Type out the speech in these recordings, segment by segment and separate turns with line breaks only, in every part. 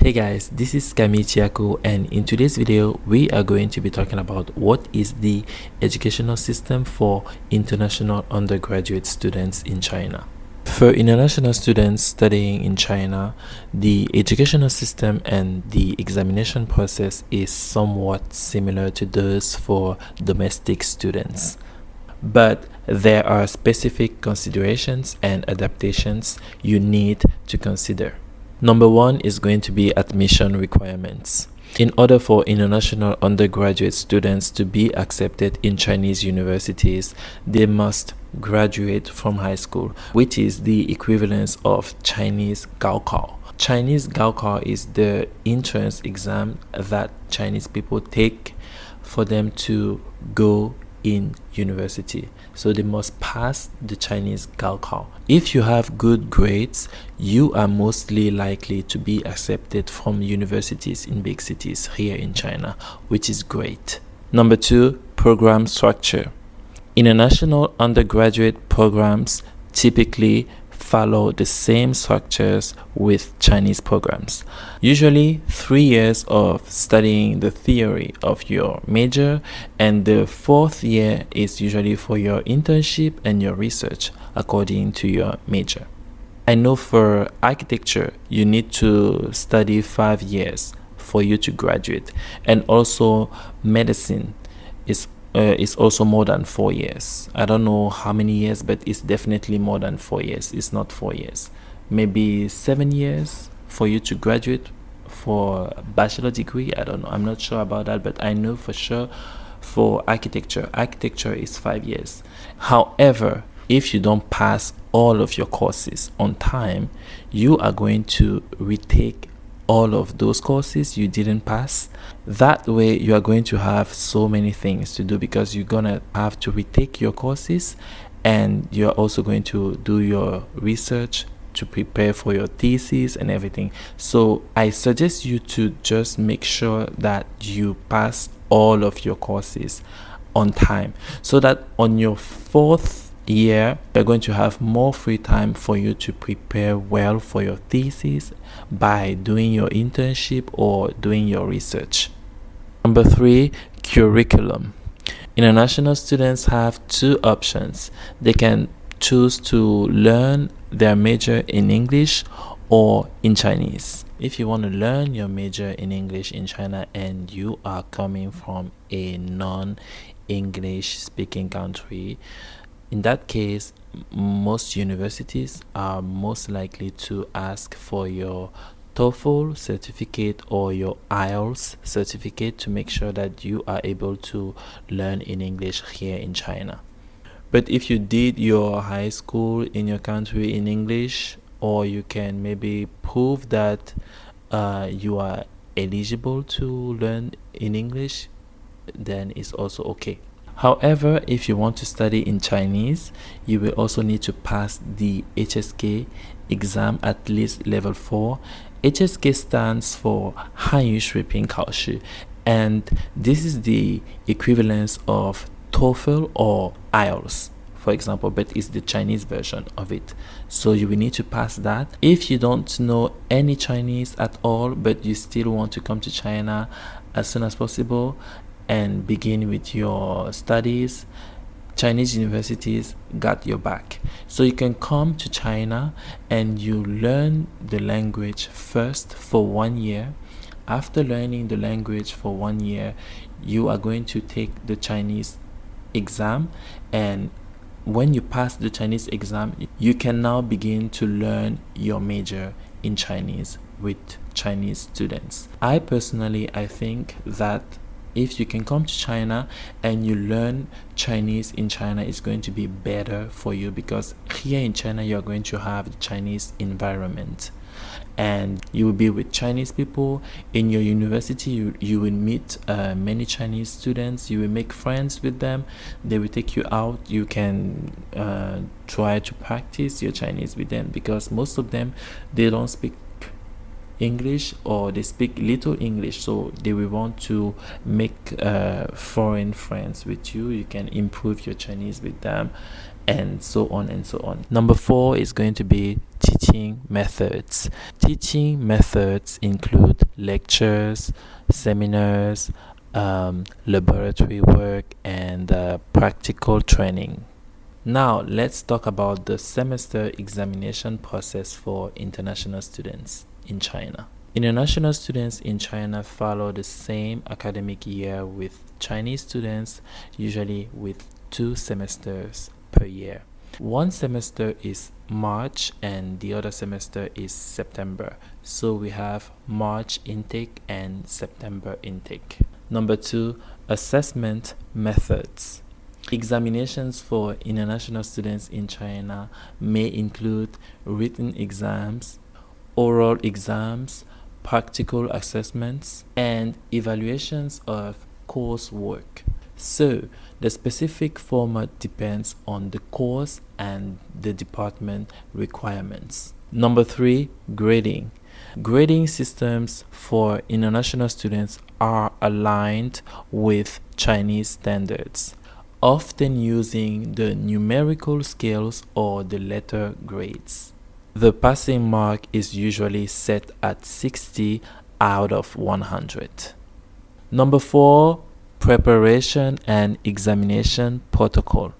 Hey guys, this is Camille Tiako, and in today's video we are going to be talking about what is the educational system for international undergraduate students in China. For international students studying in China, the educational system and the examination process is somewhat similar to those for domestic students. But there are specific considerations and adaptations you need to consider. Number one is going to be admission requirements. In order for international undergraduate students to be accepted in Chinese universities, they must graduate from high school, which is the equivalence of Chinese Gaokao. Chinese Gaokao is the entrance exam that Chinese people take for them to go in university. So they must pass the Chinese Gaokao. If you have good grades, you are mostly likely to be accepted from universities in big cities here in China, which is great. Number two, program structure. International undergraduate programs typically follow the same structures with Chinese programs. Usually 3 years of studying the theory of your major, and the fourth year is usually for your internship and your research according to your major. I know for architecture you need to study 5 years for you to graduate, and also medicine is also more than 4 years. I don't know how many years, but it's definitely more than 4 years. It's not 4 years, maybe 7 years for you to graduate for a bachelor degree. I don't know, I'm not sure about that, but I know for sure for architecture is 5 years. However, if you don't pass all of your courses on time, you are going to retake all of those courses you didn't pass. That way you are going to have so many things to do, because you're gonna have to retake your courses, and you're also going to do your research to prepare for your thesis and everything. So I suggest you to just make sure that you pass all of your courses on time, so that on your fourth year you're going to have more free time for you to prepare well for your thesis by doing your internship or doing your research. Number three, curriculum. International students have two options. They can choose to learn their major in English or in Chinese. If you want to learn your major in English in China and you are coming from a non-English speaking country, in that case, most universities are most likely to ask for your TOEFL certificate or your IELTS certificate to make sure that you are able to learn in English here in China. But if you did your high school in your country in English, or you can maybe prove that you are eligible to learn in English, then it's also okay. However, if you want to study in Chinese, you will also need to pass the HSK exam, at least level 4. HSK stands for 汉语水平考试, and this is the equivalence of TOEFL or IELTS, for example, but it's the Chinese version of it. So you will need to pass that. If you don't know any Chinese at all, but you still want to come to China as soon as possible and begin with your studies, Chinese universities got your back. So you can come to China and you learn the language first for 1 year. After learning the language for 1 year, you are going to take the Chinese exam, and when you pass the Chinese exam, you can now begin to learn your major in Chinese with Chinese students. I think that if you can come to China and you learn Chinese in China, it's going to be better for you, because here in China you're going to have the Chinese environment, and you will be with Chinese people. In your university, you will meet many Chinese students. You will make friends with them. They will take you out. You can try to practice your Chinese with them, because most of them, they don't speak English, or they speak little English, so they will want to make foreign friends with you. You can improve your Chinese with them, and so on and so on. Number 4 is going to be teaching methods. Teaching methods include lectures, seminars, laboratory work, and practical training. Now let's talk about the semester examination process for international students in China. International students in China follow the same academic year with Chinese students, usually with 2 semesters per year. One semester is March and the other semester is September. So we have March intake and September intake. Number 2, assessment methods. Examinations for international students in China may include written exams, oral exams, practical assessments, and evaluations of coursework. So, the specific format depends on the course and the department requirements. Number 3, grading. Grading systems for international students are aligned with Chinese standards, often using the numerical scales or the letter grades. The passing mark is usually set at 60 out of 100. Number 4, preparation and examination protocol.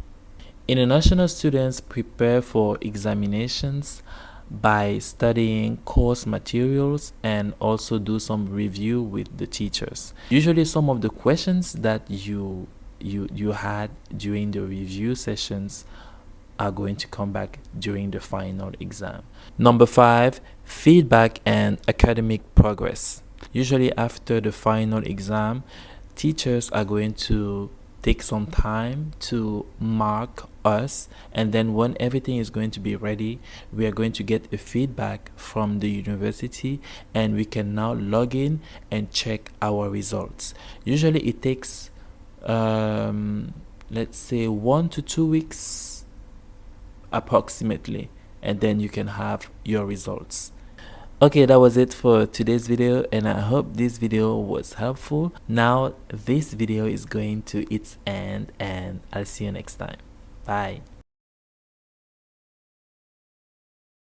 International students prepare for examinations by studying course materials and also do some review with the teachers. Usually some of the questions that you had during the review sessions are going to come back during the final exam. Number 5, feedback and academic progress. Usually after the final exam, teachers are going to take some time to mark us, and then when everything is going to be ready, we are going to get a feedback from the university, and we can now log in and check our results. Usually it takes let's say 1 to 2 weeks approximately, and then you can have your results. Okay, that was it for today's video, and I hope this video was helpful. Now this video is going to its end, and I'll see you next time. Bye.